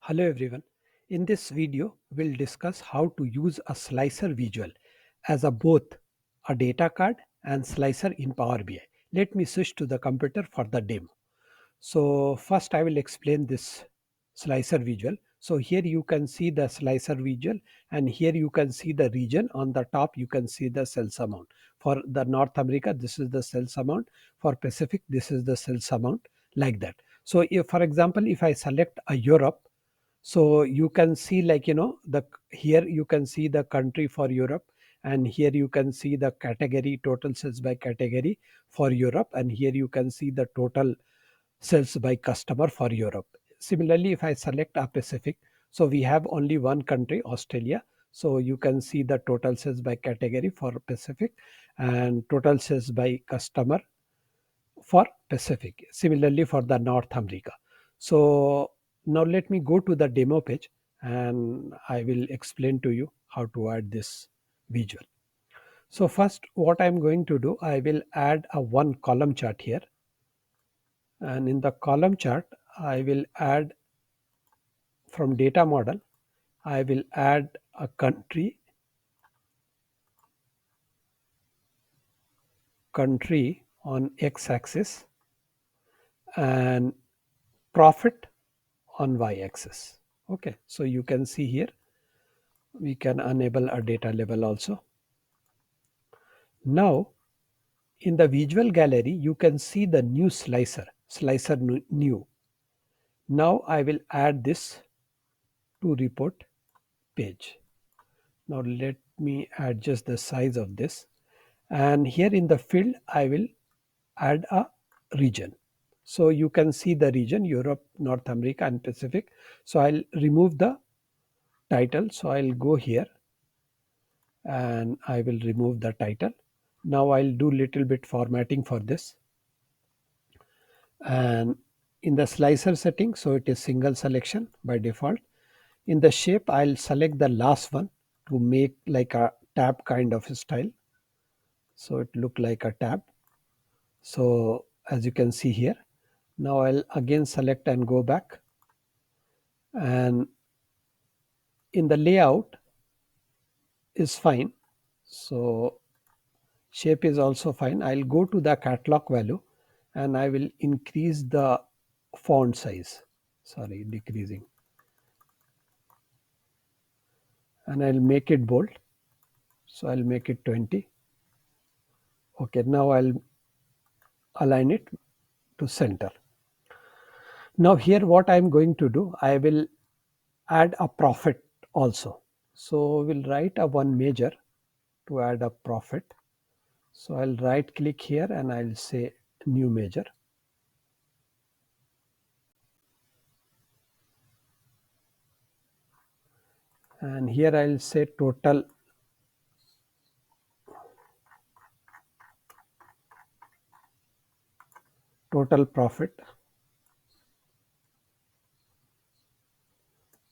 Hello everyone. In this video, we'll discuss how to use a slicer visual as a both a data card and slicer in Power BI. Let me switch to the computer for the demo. So first I will explain this slicer visual. So here you can see the slicer visual and here you can see the region. On the top you can see the sales amount. For the North America, this is the sales amount. For Pacific, this is the sales amount, like that. So if, for example, if I select a Europe, so you can see, like, the here you can see the country for Europe, and here you can see the category, total sales by category for Europe, and here you can see the total sales by customer for Europe. Similarly, if I select a Pacific, so we have only one country, Australia. So you can see the total sales by category for Pacific and total sales by customer for Pacific. Similarly for the North America. So now let me go to the demo page and I will explain to you how to add this visual. So first what I'm going to do, I will add a one column chart here, and in the column chart I will add from data model, I will add a country on x axis and profit on y axis. Okay, so you can see here we can enable a data label also. Now in the visual gallery you can see the new slicer new. Now I will add this to report page. Now let me adjust the size of this, and here in the field I will add a region. So you can see the region Europe, North America and Pacific. So I'll remove the title. So I'll go here and I will remove the title. Now I'll do little bit formatting for this. And in the slicer setting, so it is single selection by default. In the shape, I'll select the last one to make like a tab kind of a style. So it look like a tab. So as you can see here, now I'll again select and go back. And in the layout is fine. So shape is also fine. I'll go to the catalog value and I will increase the font size. Sorry, decreasing. And I'll make it bold. So I'll make it 20. Okay, now I'll align it to center. Now here what I'm going to do, I will add a profit also. So we'll write a one measure to add a profit. So I'll right click here and I'll say new measure. And here I'll say total profit,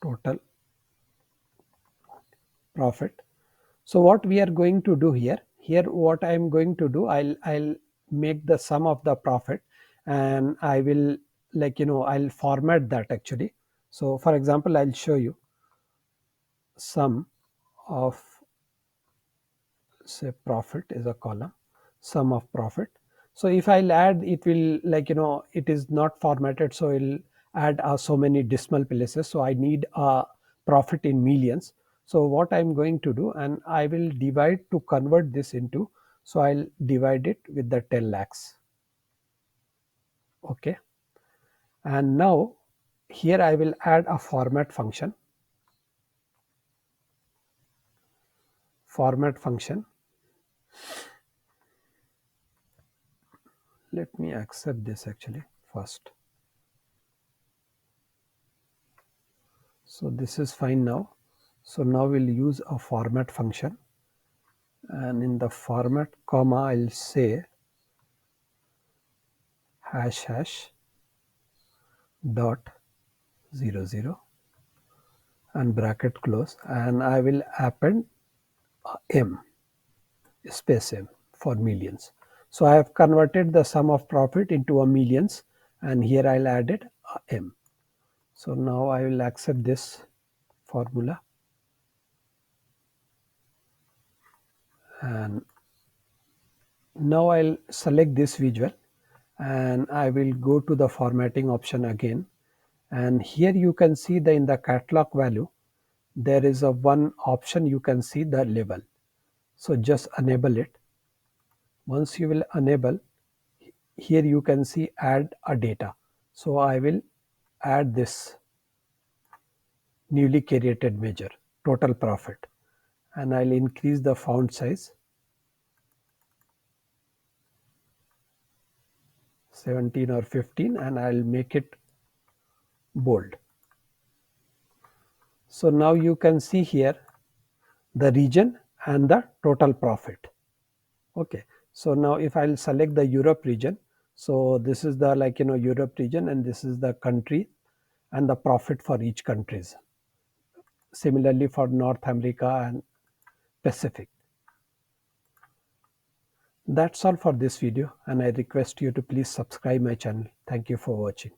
total profit. So what we are going to do here, what I am going to do, I'll make the sum of the profit, and I will, like, I'll format that actually. So for example, I'll show you sum of, say, profit is a column, sum of profit. So if I'll add, it will, like, it is not formatted, so it'll add so many decimal places. So I need a profit in millions. So what I'm going to do, and I will divide to convert this into, so I'll divide it with the 10 lakhs. Okay. And now here I will add a format function. Format function. Let me accept this actually first. So this is fine now. So now we'll use a format function, and in the format comma I'll say hash dot 00 and bracket close, and I will append m space m for millions. So I have converted the sum of profit into a millions, and here I'll add it m. So now I will accept this formula, and now I'll select this visual and I will go to the formatting option again, and here you can see the in the catalog value there is a one option you can see the label. So just enable it. Once you will enable, here you can see add a data. So I will add this newly created measure, total profit, and I'll increase the font size 17 or 15, and I'll make it bold. So now you can see here the region and the total profit. Okay, so now if I'll select the Europe region, so this is the Europe region, and this is the country and the profit for each countries. Similarly for North America and Pacific. That's all for this video, and I request you to please subscribe my channel. Thank you for watching.